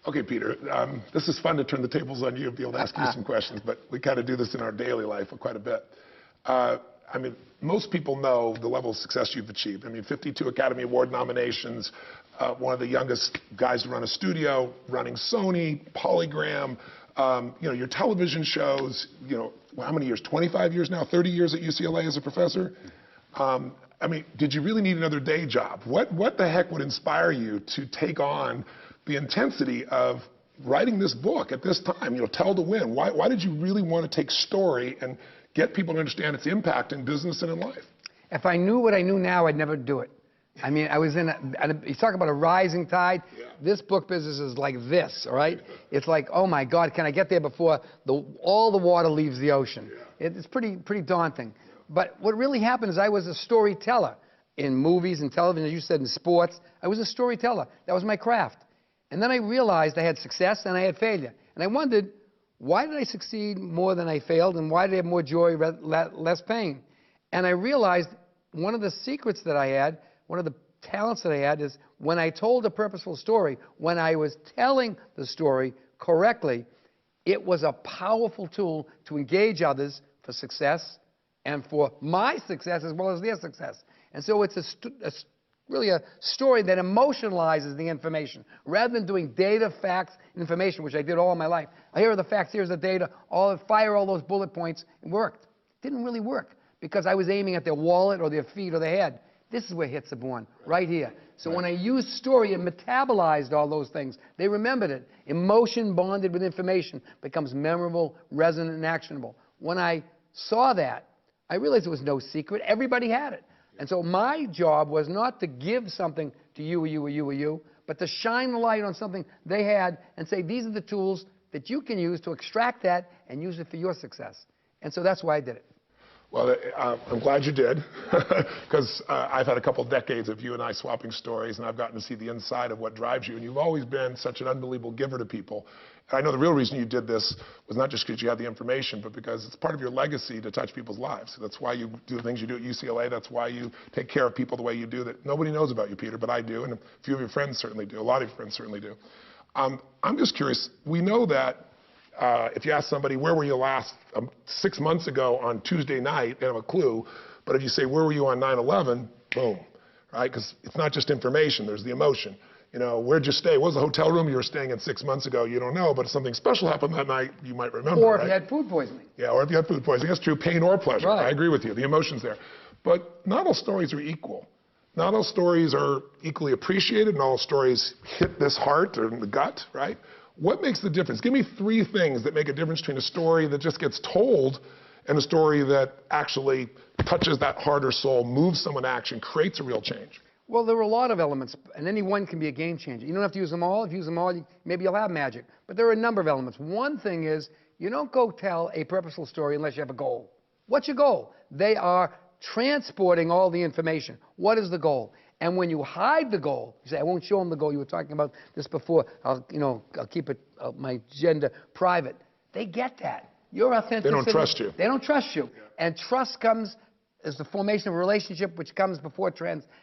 Okay, Peter, this is fun to turn the tables on you and be able to ask you some questions, but we kind of do this in our daily life quite a bit. I mean, most people know the level of success you've achieved. I mean, 52 Academy Award nominations, one of the youngest guys to run a studio, running Sony, Polygram, you know, your television shows, you know, how many years, 25 years now, 30 years at UCLA as a professor? I mean, did you really need another day job? What the heck would inspire you to take on the intensity of writing this book at this time, you know, Tell to Win? Why did you really want to take story and get people to understand its impact in business and in life? If I knew what I knew now, I'd never do it. I mean, I was in you talk about a rising tide. Yeah. This book business is like this, all right? It's like, oh my God, can I get there before all the water leaves the ocean? Yeah. It's pretty daunting. Yeah. But what really happened is I was a storyteller in movies and television, as you said, in sports. I was a storyteller. That was my craft. And then I realized I had success and I had failure. And I wondered, why did I succeed more than I failed, and why did I have more joy, less pain? And I realized one of the secrets that I had, one of the talents that I had, is when I told a purposeful story, when I was telling the story correctly, it was a powerful tool to engage others for success and for my success as well as their success. And so it's really a story that emotionalizes the information. Rather than doing data, facts, information, which I did all my life. Here are the facts, here's the data, fire all those bullet points. It worked. It didn't really work because I was aiming at their wallet or their feet or their head. This is where hits are born, right here. So when I used story, it metabolized all those things. They remembered it. Emotion bonded with information becomes memorable, resonant, and actionable. When I saw that, I realized there was no secret. Everybody had it. And so my job was not to give something to you or you or you or you, but to shine the light on something they had and say, these are the tools that you can use to extract that and use it for your success. And so that's why I did it. Well, I'm glad you did, because I've had a couple decades of you and I swapping stories, and I've gotten to see the inside of what drives you. And you've always been such an unbelievable giver to people. And I know the real reason you did this was not just because you had the information, but because it's part of your legacy to touch people's lives. That's why you do the things you do at UCLA. That's why you take care of people the way you do that nobody knows about you, Peter, but I do, and a few of your friends certainly do. A lot of your friends certainly do. I'm just curious. We know that if you ask somebody, where were you last 6 months ago on Tuesday night, they have a clue. But if you say, where were you on 9/11, boom, right? Because it's not just information, there's the emotion. You know, where'd you stay? What was the hotel room you were staying in 6 months ago? You don't know, but if something special happened that night, you might remember, Or if right? you had food poisoning. Yeah, or if you had food poisoning. That's true, pain or pleasure. Right. I agree with you, the emotion's there. But not all stories are equal. Not all stories are equally appreciated. Not all stories hit this heart or in the gut, right? What makes the difference? Give me 3 things that make a difference between a story that just gets told and a story that actually touches that heart or soul, moves someone to action, creates a real change. Well, there are a lot of elements, and any one can be a game changer. You don't have to use them all. If you use them all, maybe you'll have magic. But there are a number of elements. One thing is, you don't go tell a purposeful story unless you have a goal. What's your goal? They are transporting all the information. What is the goal? And when you hide the goal, you say, I won't show them the goal. You were talking about this before. I'll keep it, my agenda private. They get that. Your authenticity. They don't trust you. They don't trust you. Yeah. And trust comes as the formation of a relationship, which comes before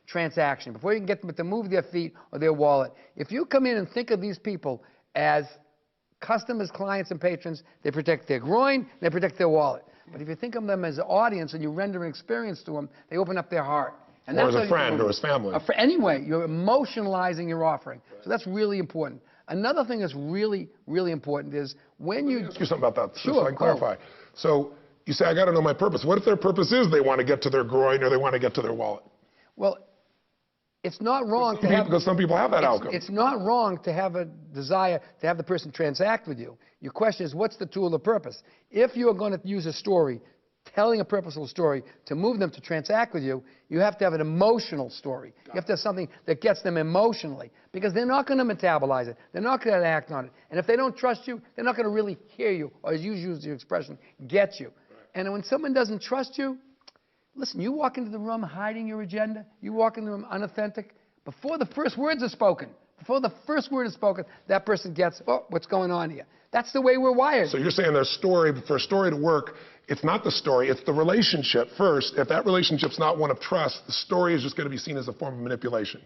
transaction, before you can get them to move their feet or their wallet. If you come in and think of these people as customers, clients, and patrons, they protect their groin, they protect their wallet. But if you think of them as an audience and you render an experience to them, they open up their heart. And or as a friend or as family. Anyway, you're emotionalizing your offering. Right. So that's really important. Another thing that's really, really important is when you... Let me ask you something about that, sure, so I can clarify. So you say, I got to know my purpose. What if their purpose is they want to get to their groin or they want to get to their wallet? Well, it's not wrong to have... Because some people have that outcome. It's not wrong to have a desire to have the person transact with you. Your question is, what's the tool of purpose? If you're going to use a story, telling a purposeful story to move them to transact with you, you have to have an emotional story. You have to have something that gets them emotionally, because they're not going to metabolize it. They're not going to act on it. And if they don't trust you, they're not going to really hear you, or as you use your expression, get you. Right. And when someone doesn't trust you, listen, you walk into the room hiding your agenda, you walk into the room unauthentic, before the first words are spoken, that person gets, oh, what's going on here? That's the way we're wired. So you're saying there's story, for a story to work, it's not the story, it's the relationship first. If that relationship's not one of trust, the story is just going to be seen as a form of manipulation.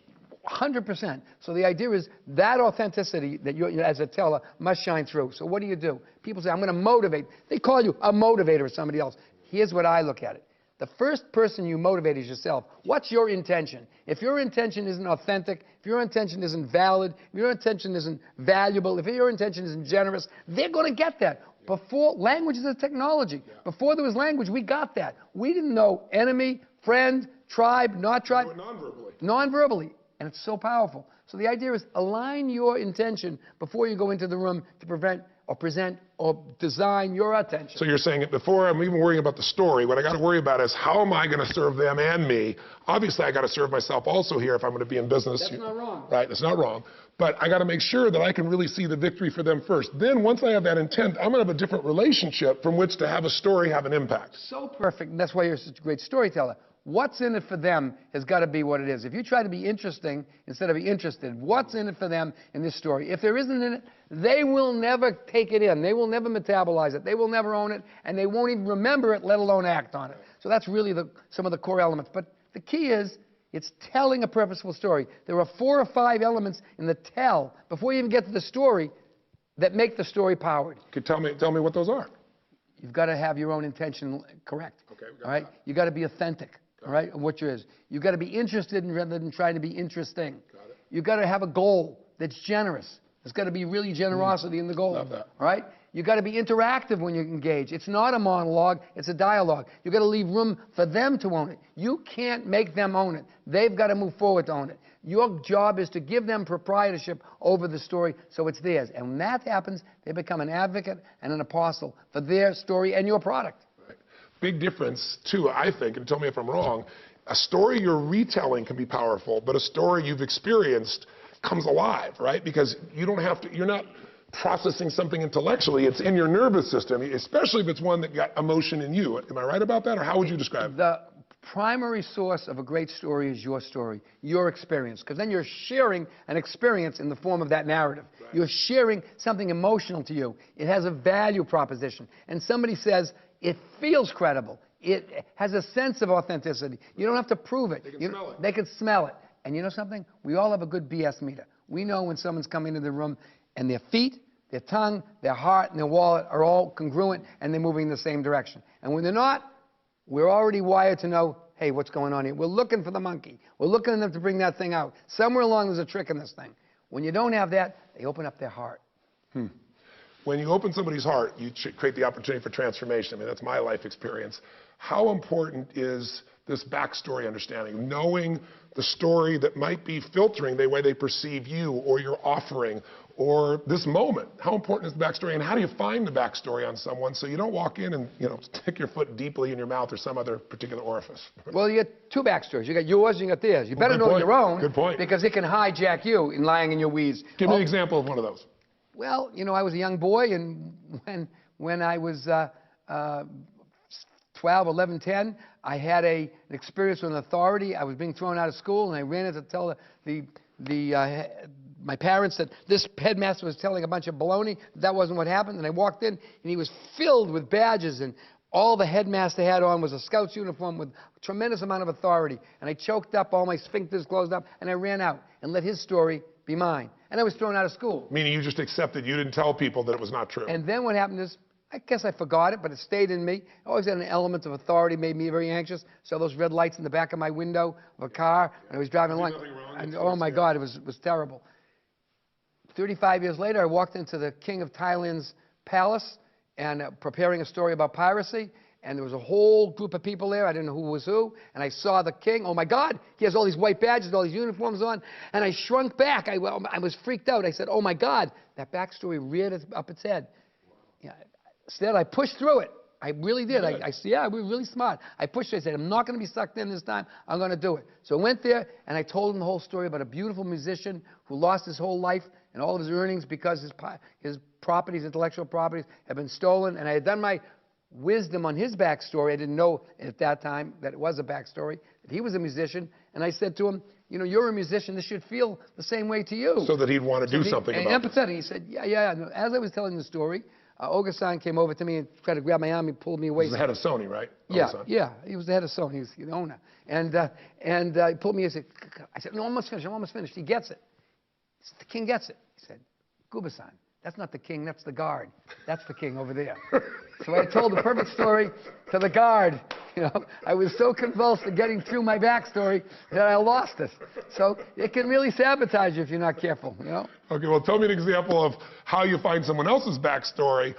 100%. So the idea is that authenticity that you, as a teller, must shine through. So what do? People say, I'm going to motivate. They call you a motivator or somebody else. Here's what I look at it. The first person you motivate is yourself. What's your intention? If your intention isn't authentic, if your intention isn't valid, if your intention isn't valuable, if your intention isn't generous, they're going to get that. Before, language is a technology. Before there was language, we got that. We didn't know enemy, friend, tribe, not tribe. Non-verbally. Non-verbally. And it's so powerful. So the idea is align your intention before you go into the room to prevent or present or design your attention. So you're saying that before I'm even worrying about the story, what I got to worry about is how am I going to serve them and me? Obviously, I got to serve myself also here if I'm going to be in business. That's not wrong. Right, that's not wrong. But I got to make sure that I can really see the victory for them first. Then once I have that intent, I'm going to have a different relationship from which to have a story have an impact. So perfect, and that's why you're such a great storyteller. What's in it for them has got to be what it is. If you try to be interesting instead of be interested, what's in it for them in this story? If there isn't in it, they will never take it in. They will never metabolize it. They will never own it, and they won't even remember it, let alone act on it. So that's really some of the core elements. But the key is it's telling a purposeful story. There are 4 or 5 elements in the tell, before you even get to the story, that make the story powered. Could tell me what those are. You've got to have your own intention correct. Okay, we got all right? that. You've got to be authentic. All right, what yours. You've got to be interested rather than trying to be interesting. Got it. You've got to have a goal that's generous. There's got to be really generosity in the goal. Love that. All right? You've got to be interactive when you engage. It's not a monologue, it's a dialogue. You've got to leave room for them to own it. You can't make them own it. They've got to move forward to own it. Your job is to give them proprietorship over the story so it's theirs. And when that happens, they become an advocate and an apostle for their story and your product. Big difference, too, I think, and tell me if I'm wrong, a story you're retelling can be powerful, but a story you've experienced comes alive, right? Because you don't have to, you're not processing something intellectually, it's in your nervous system, especially if it's one that got emotion in you. Am I right about that, or how would you describe it? The primary source of a great story is your story, your experience, because then you're sharing an experience in the form of that narrative. Right. You're sharing something emotional to you. It has a value proposition. And somebody says, it feels credible. It has a sense of authenticity. You don't have to prove it. They can smell it. They can smell it. And you know something? We all have a good BS meter. We know when someone's coming into the room and their feet, their tongue, their heart, and their wallet are all congruent and they're moving in the same direction. And when they're not, we're already wired to know, hey, what's going on here? We're looking for the monkey. We're looking for them to bring that thing out. Somewhere along there's a trick in this thing. When you don't have that, they open up their heart. When you open somebody's heart, you create the opportunity for transformation. I mean, that's my life experience. How important is this backstory understanding, knowing the story that might be filtering the way they perceive you or your offering or this moment? How important is the backstory, and how do you find the backstory on someone so you don't walk in and, stick your foot deeply in your mouth or some other particular orifice? Well, you get 2 backstories. You got yours and you got theirs. You better know your own. Good point. Because it can hijack you in lying in your weeds. Give me an example of one of those. Well, I was a young boy, and when I was 12, 11, 10, I had an experience with an authority. I was being thrown out of school, and I ran in to tell my parents that this headmaster was telling a bunch of baloney. That wasn't what happened. And I walked in, and he was filled with badges, and all the headmaster had on was a Scout's uniform with a tremendous amount of authority. And I choked up, all my sphincters closed up, and I ran out and let his story be mine. And I was thrown out of school. Meaning you just accepted, you didn't tell people that it was not true. And then what happened is, I guess I forgot it, but it stayed in me. I always had an element of authority, made me very anxious. Saw those red lights in the back of my window of a car, and I was driving along. And, oh my God, it was terrible. 35 years later, I walked into the King of Thailand's palace and preparing a story about piracy. And there was a whole group of people there. I didn't know who was who. And I saw the king. Oh, my God. He has all these white badges, all these uniforms on. And I shrunk back. I was freaked out. I said, oh, my God. That backstory reared up its head. Yeah. Instead, I pushed through it. I really did. I said, yeah, we were really smart. I pushed it. I said, I'm not going to be sucked in this time. I'm going to do it. So I went there, and I told him the whole story about a beautiful musician who lost his whole life and all of his earnings because his properties, intellectual properties, had been stolen. And I had done my wisdom on his backstory. I didn't know at that time that it was a backstory, that he was a musician. And I said to him, you're a musician. This should feel the same way to you. So that he'd want to do something about it. Empathetic. He said, yeah. As I was telling the story, Ogasan came over to me and tried to grab my arm. He pulled me away. He was the head of Sony, right? Yeah, Ogasan. yeah. He was the head of Sony. He was the owner. And he pulled me. I said, no, I'm almost finished. I'm almost finished. He gets it. He said, the king gets it. He said, Guber-san, that's not the king. That's the guard. That's the king over there. So I told the perfect story to the guard. You know, I was so convulsed at getting through my backstory that I lost it. So it can really sabotage you if you're not careful, you know? Okay, well, tell me an example of how you find someone else's backstory,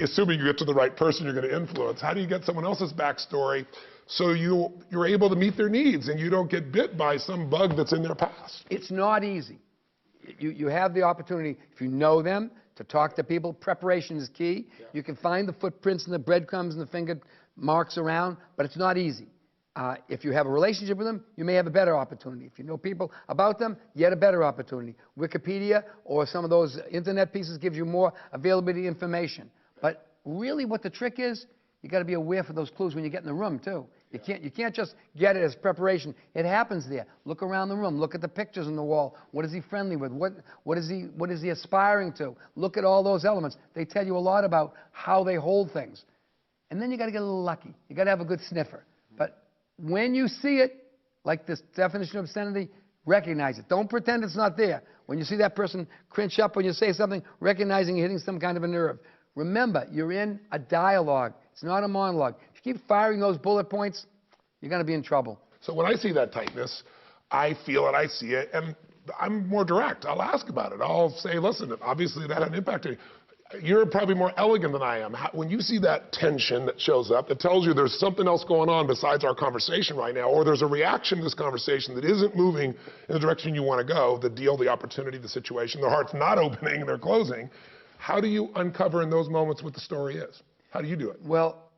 assuming you get to the right person you're going to influence. How do you get someone else's backstory so you're able to meet their needs and you don't get bit by some bug that's in their past? It's not easy. You have the opportunity, if you know them, to talk to people. Preparation is key. Yeah. You can find the footprints and the breadcrumbs and the finger marks around, but it's not easy. If you have a relationship with them, you may have a better opportunity. If you know people about them, yet a better opportunity. Wikipedia or some of those internet pieces gives you more availability information. But really what the trick is, you got to be aware for those clues when you get in the room too. You can't just get it as preparation. It happens there. Look around the room. Look at the pictures on the wall. What is he friendly with? What is he aspiring to? Look at all those elements. They tell you a lot about how they hold things. And then you got to get a little lucky. You got to have a good sniffer. But when you see it, like this definition of obscenity, recognize it. Don't pretend it's not there. When you see that person cringe up when you say something, recognizing you're hitting some kind of a nerve. Remember, you're in a dialogue. It's not a monologue. If you keep firing those bullet points, you're going to be in trouble. So when I see that tightness, I feel it, I see it, and I'm more direct. I'll ask about it. I'll say, listen, obviously that had an impact on you. You're probably more elegant than I am. When you see that tension that shows up, that tells you there's something else going on besides our conversation right now, or there's a reaction to this conversation that isn't moving in the direction you want to go, the deal, the opportunity, the situation, their heart's not opening, they're closing. How do you uncover in those moments what the story is? How do you do it? Well,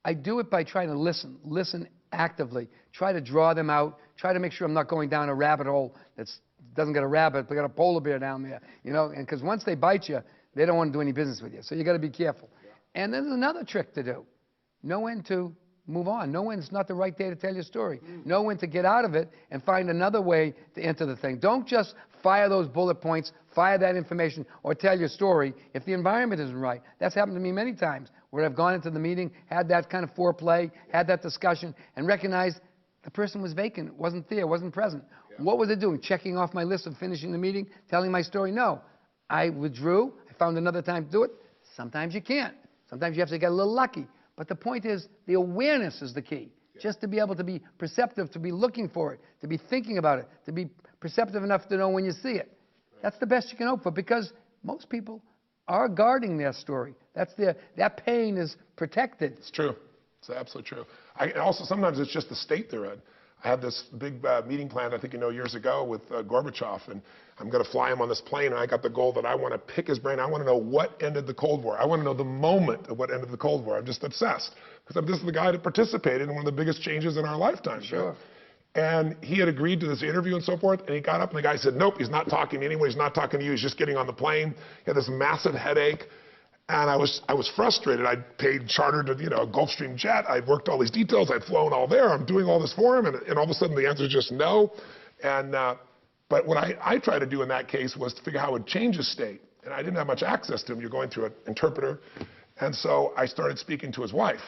I do it by trying to listen actively, try to draw them out, try to make sure I'm not going down a rabbit hole that doesn't got a rabbit, but got a polar bear down there, you know, and because once they bite you, they don't want to do any business with you, so you got to be careful. Yeah. And then there's another trick to do. Know when to move on. Know when it's not the right day to tell your story. Know when to get out of it and find another way to enter the thing. Don't just fire those bullet points, fire that information, or tell your story if the environment isn't right. That's happened to me many times, where I've gone into the meeting, had that kind of foreplay, had that discussion, and recognized the person was vacant, wasn't there, wasn't present. Yeah. What was it doing? Checking off my list of finishing the meeting, telling my story? No. I withdrew. I found another time to do it. Sometimes you can't. Sometimes you have to get a little lucky. But the point is, the awareness is the key. Yeah. Just to be able to be perceptive, to be looking for it, to be thinking about it, to be perceptive enough to know when you see it. Right. That's the best you can hope for, because most people are guarding their story. That pain is protected. It's true. It's absolutely true. Also, sometimes it's just the state they're in. I had this big meeting planned, I think you know, years ago with Gorbachev, and I'm going to fly him on this plane, and I got the goal that I want to pick his brain. I want to know what ended the Cold War. I want to know the moment of what ended the Cold War. I'm just obsessed, because this is the guy that participated in one of the biggest changes in our lifetime. Sure. Right? And he had agreed to this interview and so forth, and he got up, and the guy said, nope, he's not talking to anyone. He's not talking to you. He's just getting on the plane. He had this massive headache. And I was frustrated. I'd paid chartered a Gulfstream jet. I'd worked all these details. I'd flown all there. I'm doing all this for him, and all of a sudden the answer is just no. And but what I tried to do in that case was to figure out how it would change his state. And I didn't have much access to him. You're going through an interpreter. And so I started speaking to his wife.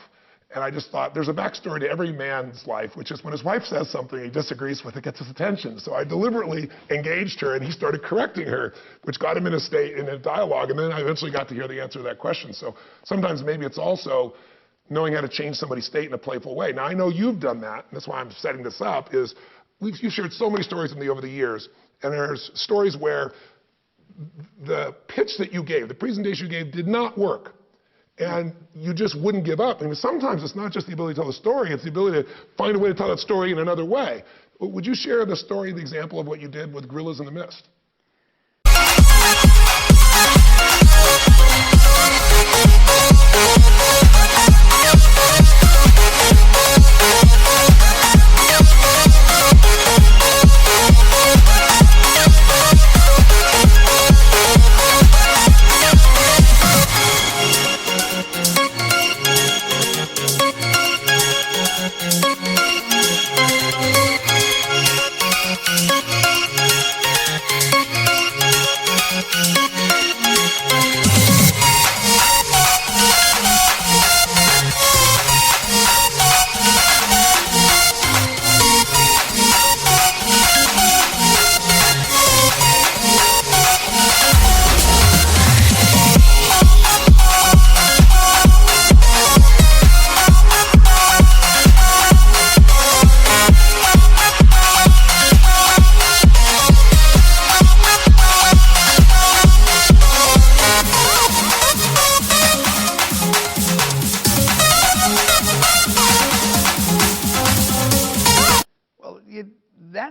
And I just thought, there's a backstory to every man's life, which is when his wife says something he disagrees with, it gets his attention. So I deliberately engaged her, and he started correcting her, which got him in a dialogue. And then I eventually got to hear the answer to that question. So sometimes maybe it's also knowing how to change somebody's state in a playful way. Now, I know you've done that, and that's why I'm setting this up, is you've shared so many stories with me over the years, and there's stories where the pitch that you gave, the presentation you gave, did not work. And you just wouldn't give up. I mean, sometimes it's not just the ability to tell the story, it's the ability to find a way to tell that story in another way. Would you share the story, the example of what you did with Gorillas in the Mist? Thank you.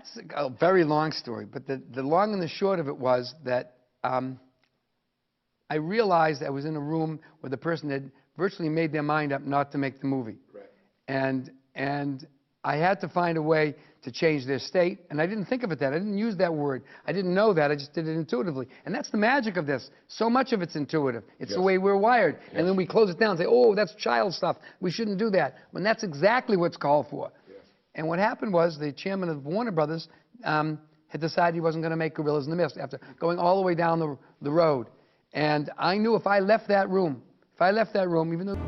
That's a very long story, but the long and the short of it was that I realized I was in a room where the person had virtually made their mind up not to make the movie. Right. And I had to find a way to change their state, and I didn't think of it that. I didn't use that word. I didn't know that. I just did it intuitively. And that's the magic of this. So much of it's intuitive. It's the way we're wired. Yes. And then we close it down and say, oh, that's child stuff. We shouldn't do that. When that's exactly what's called for. Yes. And what happened was the chairman of Warner Brothers had decided he wasn't going to make Gorillas in the Mist after going all the way down the road. And I knew if I left that room, even though...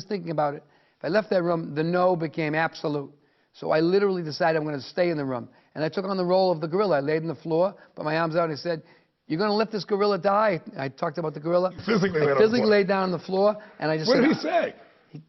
thinking about it. If I left that room, the no became absolute. So I literally decided I'm going to stay in the room. And I took on the role of the gorilla. I laid on the floor, put my arms out, and I said, you're going to let this gorilla die? I talked about the gorilla. You physically laid down on the floor, and I just said... What did he say?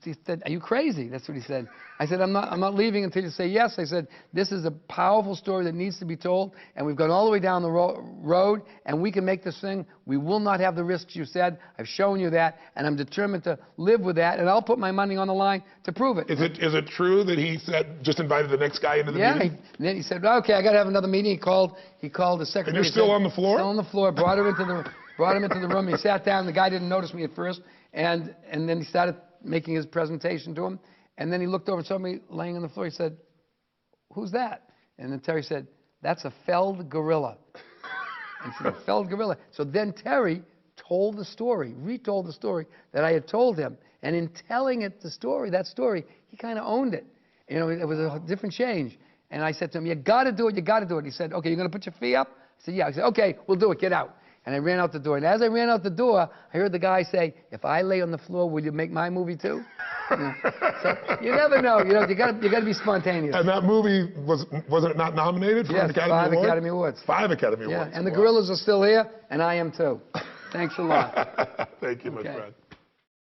He said, are you crazy? That's what he said. I said, I'm not leaving until you say yes. I said, this is a powerful story that needs to be told, and we've gone all the way down the road, and we can make this thing. We will not have the risks you said. I've shown you that, and I'm determined to live with that, and I'll put my money on the line to prove it. Is it true that he said, just invited the next guy into the meeting? Yeah, and then he said, okay, I got to have another meeting. He called the secretary. And you're still on the floor? Still on the floor, brought him into the room. He sat down. The guy didn't notice me at first, and then he started making his presentation to him, and then he looked over at somebody laying on the floor. He said, who's that? And then Terry said, that's a felled gorilla. And he said, a felled gorilla. So then Terry retold the story that I had told him. And in telling it, that story, he kind of owned it. You know, it was a different change. And I said to him, you got to do it, you got to do it. He said, okay, you're going to put your fee up? I said, yeah. I said, okay, we'll do it, get out. And I ran out the door. And as I ran out the door, I heard the guy say, if I lay on the floor, will you make my movie too? So you never know. You know, you got to be spontaneous. And that movie, wasn't it not nominated for an Academy Award? 5 Academy Awards. 5 Academy Awards. Yeah, and the Gorillas are still here, and I am too. Thanks a lot. Thank you, my friend.